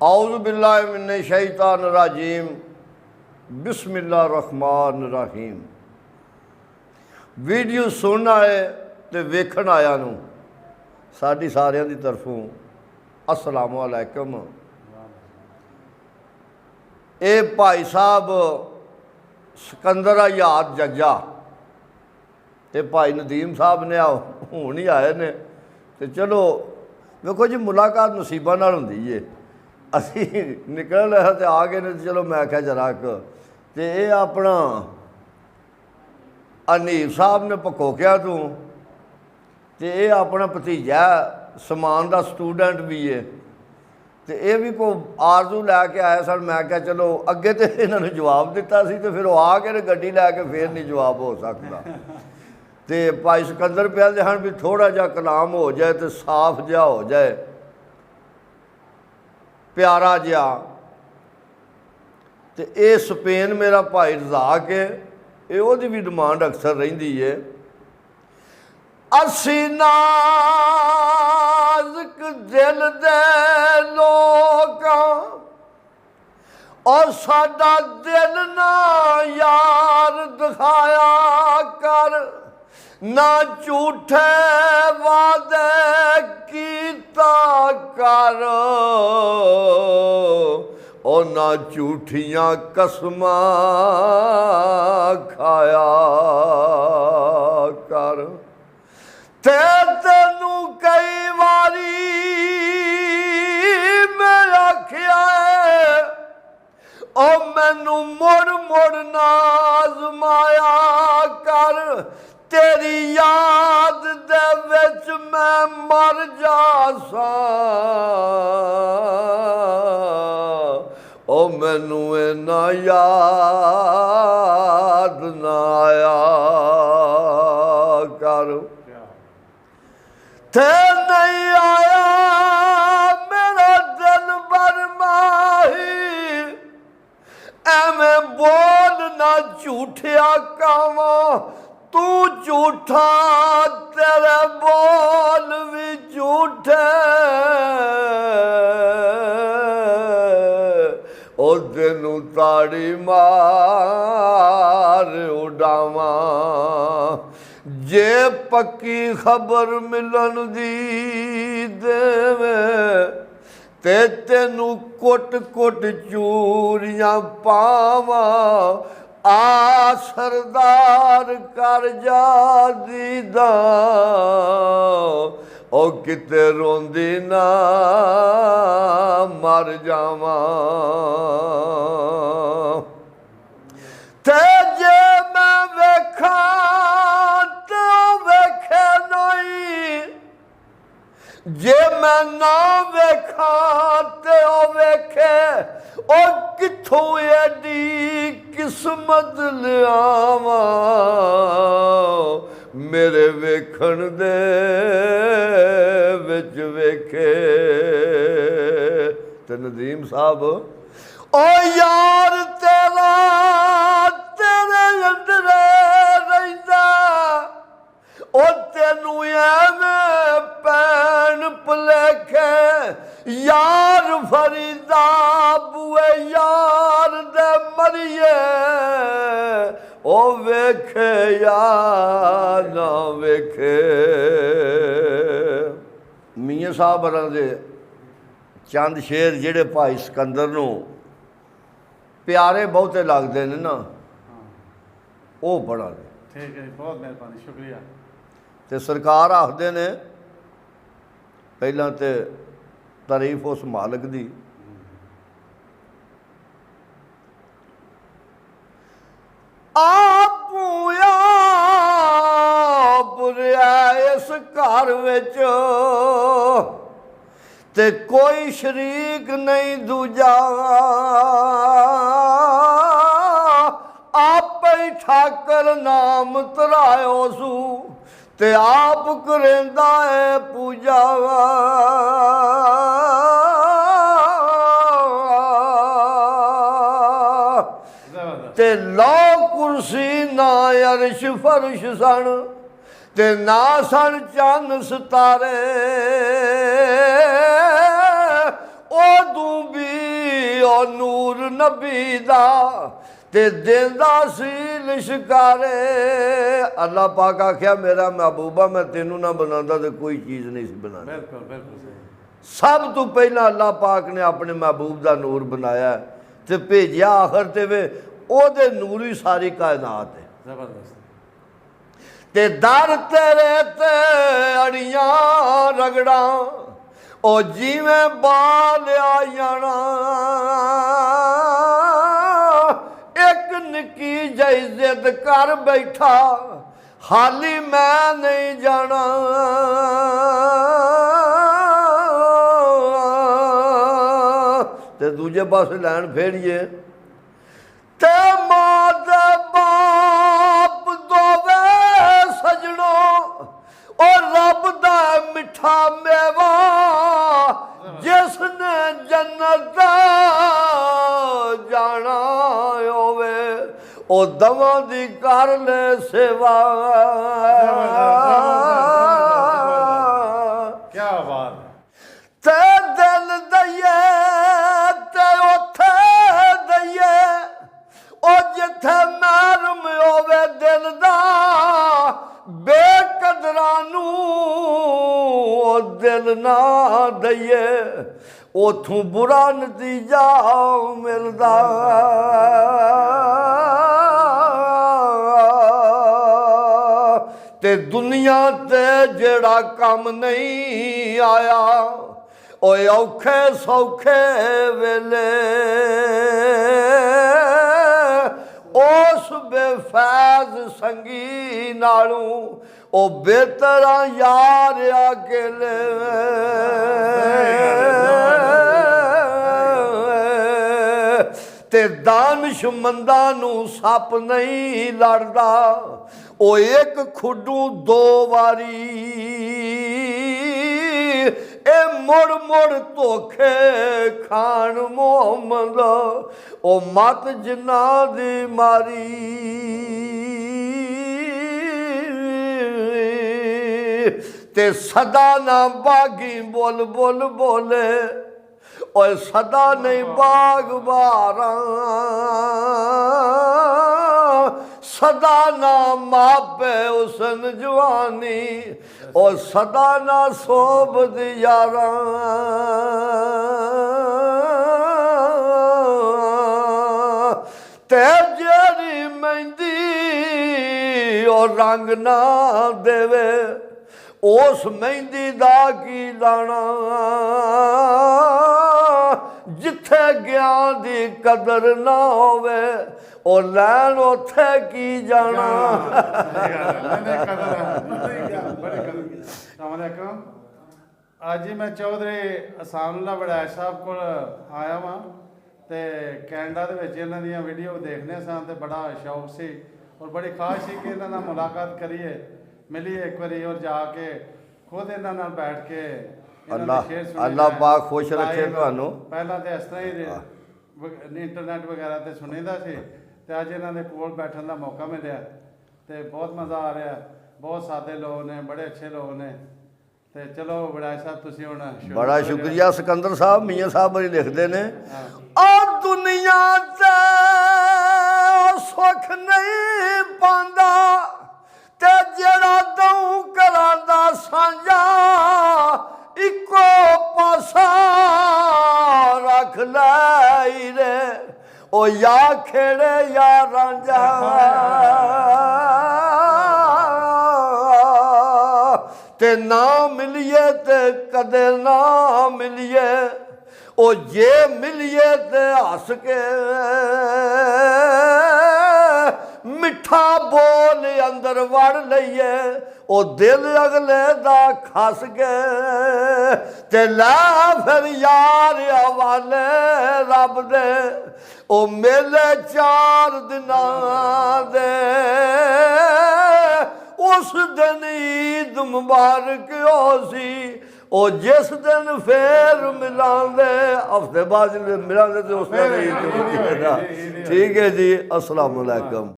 औज़ु बिल्लाहि मिनश शैतानिर रजीम बिस्मिल्लाहिर्रहमानिर रहीम। वीडियो सुनना है तो वेखण आया नूं साडी सारियां दी तरफों अस्सलामु अलैकुम। ये भाई साहब सिकंदर आज़ाद जज्जा ते भाई नदीम साहब ने हुण ही आए ने। तो चलो देखो जी, मुलाकात नसीबा नाल हुंदी जे। असी निकल रहे तो आ गए ने। चलो मैं आख्या जरा तो ये अपना अनीफ साहब ने पकोकिया तू तो ये अपना भतीजा समान का स्टूडेंट भी है। तो ये भी को आरजू लैके आए सन। मैं क्या चलो अगे तो इन्होंने जवाब दिता सी तो फिर वो आ के गड्डी लैके फिर नहीं जवाब हो सकता। तो भाई सिकंदर कहते हैं भी थोड़ा जा कलाम हो जाए तो साफ जहा हो जाए, प्यारा जहा। तो ये स्पेन मेरा भाई रज़ाक है, ये ओदी भी डिमांड अक्सर रही है। असी नाज़ुक दिल दे लोकां और साडा दिल ना यार दिखाया कर, ना झूठे वादे कीता कर और ना झूठियां कसमां खाया कर। तेनू कई बारी मैं आख्या है ओ मैनू मुड़ मुड़ ना आज़माया कर, तेरी याद दे विच मैं मर जासां ओ मैनू इन्ना याद ना आया कर। थे नहीं आया मेरा दिल बरमाही, एवें बोल ना झूठिया कावा, तू झूठा तेरे बोल भी झूठे। ओ तेनू ताड़ी मार उड़ावा जे पक्की खबर मिलन दी देवे, ते तेनू कुट कुट चूरियां पावा, आ सरदार कर जा दीदा ओ किते रोंदी ना मर जावा। ते जे मैं वेखा तो वेखे नहीं, जे मैं ना वेखा ते ओ वेखे, ओ किथों एडी किस्मत लियावा मेरे वेखण दे विच वेखे। ते नदीम साहब ओ यार तेरा तेरे अंदरे रहिंदा, ओ तेनू एवें पैन भुलेखे यार फरीदा बुए यार दे मरिए, ओ वेखे या ना वेखे। मियाँ साहब होरां दे चंद शेर जिहड़े भाई सिकंदर नूं प्यारे बहुते लगदे ने ना, वो बड़ा ने। ठीक है, बहुत मेहरबानी, शुक्रिया। तो सरकार आखदे ने पहलां ते तारीफ उस मालिक दी, आप इस घर विच ते कोई शरीक नहीं दूजा, आप ही ठाकर नाम तरायो सू ते आप करेंदा है पूजा। ते लो कुर्सी ना अर्श फर्श सन ते ना सन चन्न सितारे, उदू भी ਨੂਰ ਨਬੀ ਦਾ ਤੇ ਦਿੰਦਾ ਸੀ ਲਿਸ਼ਕਾਰੇ। ਅੱਲਾਹ ਪਾਕ ਆਖਿਆ ਮੇਰਾ ਮਹਿਬੂਬਾ ਮੈਂ ਤੈਨੂੰ ਨਾ ਬਣਾਉਂਦਾ ਤੇ ਕੋਈ ਚੀਜ਼ ਨਹੀਂ ਸੀ ਬਣਾਉਣੀ। ਬਿਲਕੁਲ ਬਿਲਕੁਲ ਸਹੀ। ਸਭ ਤੋਂ ਪਹਿਲਾਂ ਅੱਲਾਹ ਪਾਕ ਨੇ ਆਪਣੇ ਮਹਿਬੂਬ ਦਾ ਨੂਰ ਬਣਾਇਆ ਤੇ ਭੇਜਿਆ ਆਖਰ ਤੇ ਵੇ ਉਹਦੇ ਨੂਰ ਹੀ ਸਾਰੀ ਕਾਇਨਾਤ ਹੈ। ਜ਼ਬਰਦਸਤ। ਤੇ ਦਰ ਤੇਰੇ ਤੇ ਅੜੀਆਂ ਰਗੜਾਂ ਉਹ ਜਿਵੇਂ ਬਾਲਿਆ ਜਾਣਾ। ਇੱਕ ਨਿੱਕੀ ਜਿਹੀ ਜ਼ਿੱਦ ਕਰ ਬੈਠਾ ਹਾਲੀ ਮੈਂ ਨਹੀਂ ਜਾਣਾ। ਤੇ ਦੂਜੇ ਪਾਸੇ ਲੈਣ ਫੇਰੀਏ ਤੇ ਮਾਂ ਦੇ ਬਾਪ ਦੋਵੇਂ ਸਜਣੋ ਉਹ ਰੱਬ ਦਾ ਮਿੱਠਾ ਮੇਵਾ ਜਿਸ ਨੇ ਜੰਨਤ ਦਾ ਜਾਣਾ ਹੋਵੇ ਉਹ ਦਵਾਂ ਦੀ ਕਰ ਲੈ ਸੇਵਾ। ਕੀ ਬਾਤ ਤੇ ਦਿਲ ਦਈਏ ਤੇ ਉੱਥੇ ਦਈਏ ਉਹ ਜਿੱਥੇ ਨਰਮ ਹੋਵੇ ਦਿਲ ਦਾ ਬੇਕਦਰਾਂ ਨੂੰ ਉਹ ਦਿਲ ਨਾ ਦਈਏ ਉਥੋਂ ਬੁਰਾ ਨਤੀਜਾ ਮਿਲਦਾ। ਤੇ ਦੁਨੀਆ ਤੇ ਜਿਹੜਾ ਕੰਮ ਨਹੀਂ ਆਇਆ ਓਏ ਔਖੇ ਸੌਖੇ ਵੇਲੇ ਉਸ ਬੇਫੈਜ਼ ਸੰਗੀ ਨਾਲੋਂ ਉਹ ਬਿਹਤਰ ਯਾਰ ਅਕੇਲੇ। ਤੇ ਦਾਨਸ਼ਮੰਦਾਂ ਨੂੰ ਸੱਪ ਨਹੀਂ ਲੜਦਾ ਉਹ ਇੱਕ ਖੁੱਡੂ ਦੋ ਵਾਰੀ। ਇਹ ਮੁੜ ਮੁੜ ਧੋਖੇ ਖਾਣ ਮੁਹੰਮਦ ਉਹ ਮਤ ਜਿਨ੍ਹਾਂ ਦੀ ਮਾਰੀ। ਤੇ ਸਦਾ ਨਾ ਬਾਗੀ ਬੋਲ ਬੋਲ ਬੋਲੇ ਓਏ ਸਦਾ ਨਹੀਂ ਬਾਗ ਬਾਰਾਂ। ਸਦਾ ਨਾ ਮਾਪੇ ਉਸਨ ਜਵਾਨੀ ਉਹ ਸਦਾ ਨਾ ਸੋਬਦ ਯਾਰਾਂ। ਤੇ ਜਿਹੜੀ ਮਹਿੰਦੀ ਉਹ ਰੰਗ ਨਾ ਦੇਵੇ ਉਸ ਮਹਿੰਦੀ ਦਾ ਕੀ ਲਾਣਾ। ਜਿੱਥੇ ਗਿਆਨ ਦੀ ਕਦਰ ਨਾ ਹੋਵੇ ਉਹ ਲੈਣ ਉੱਥੇ ਕੀ ਜਾਣਾ। ਅੱਜ ਹੀ ਮੈਂ ਚੌਧਰੀ ਅਸਾਨੁੱਲਾ ਵੜੈਚ ਸਾਹਿਬ ਕੋਲ ਆਇਆ ਵਾਂ ਤੇ ਕੈਨੇਡਾ ਦੇ ਵਿੱਚ ਇਹਨਾਂ ਦੀਆਂ ਵੀਡੀਓ ਦੇਖਦੇ ਸਾਂ ਤੇ ਬੜਾ ਸ਼ੌਕ ਸੀ ਔਰ ਬੜੀ ਖਾਸ਼ ਸੀ ਕਿ ਇਹਨਾਂ ਨਾਲ ਮੁਲਾਕਾਤ ਕਰੀਏ ਮਿਲੀਏ ਇੱਕ ਵਾਰੀ ਔਰ ਜਾ ਕੇ ਖੁਦ ਇਹਨਾਂ ਨਾਲ ਬੈਠ ਕੇ ਅੱਲਾਹ ਪਾਕ ਖੁਸ਼ ਰੱਖੇ ਤੁਹਾਨੂੰ। ਪਹਿਲਾਂ ਤੇ ਇਸ ਤਰ੍ਹਾਂ ਹੀ ਇੰਟਰਨੈਟ ਵਗੈਰਾ ਤੇ ਸੁਣੀਦਾ ਸੀ ਤੇ ਅੱਜ ਇਹਨਾਂ ਦੇ ਕੋਲ ਬੈਠਣ ਦਾ ਮੌਕਾ ਮਿਲਿਆ ਤੇ ਬਹੁਤ ਮਜ਼ਾ ਆ ਰਿਹਾ। ਬਹੁਤ ਸਾਦੇ ਲੋਕ ਨੇ ਬੜੇ ਅੱਛੇ ਲੋਕ ਨੇ ਤੇ ਚਲੋ ਵੜੈਚ ਸਾਹਿਬ ਤੁਸੀਂ ਹੁਣ ਬੜਾ ਸ਼ੁਕਰੀਆ। ਸਿਕੰਦਰ ਸਾਹਿਬ ਮੀਆਂ ਸਾਹਿਬ ਬੜੀ ਲਿਖਦੇ ਨੇ ਆ ਦੁਨੀਆ ਤੇ ਸੁੱਖ ਨਹੀਂ ਪਾਉਂਦਾ ਤੇ ਜਿਹੜਾ ਦਊ ਘਰਾਂ ਦਾ ਸਾਂਝਾ ਇੱਕੋ ਪਾਸਾ ਰੱਖ ਲੈ ਰੇ ਉਹ ਯਾ ਖੇੜੇ ਯਾ ਰਾਂਝਾ। ਤੇ ਨਾ ਮਿਲੀਏ ਤੇ ਕਦੇ ਨਾ ਮਿਲੀਏ ਉਹ ਜੇ ਮਿਲੀਏ ਤੇ ਹੱਸ ਕੇ ਮਿੱਠਾ ਬੋਲ ਅੰਦਰ ਵੜ ਲਈਏ ਉਹ ਦਿਲ ਅਗਲੇ ਦਾ ਖਸ ਕੇ। ਤੇ ਲੈ ਫਿਰ ਯਾਰ ਹਵਾਲੇ ਰੱਬ ਦੇ ਉਹ ਮੇਲੇ 4 ਦਿਨਾਂ ਦੇ ਉਸ ਦਿਨ ਈਦ ਮੁਬਾਰਕ ਹੋ ਸੀ ਉਹ ਜਿਸ ਦਿਨ ਫੇਰ ਮਿਲਾਂਦੇ ਹਫ਼ਤੇ ਬਾਅਦ ਮਿਲਾਂਦੇ ਤੇ ਉਸ ਦਿਨ ਈਦ। ਠੀਕ ਹੈ ਜੀ। ਅਸਲਾਮ ਅਲੈਕਮ।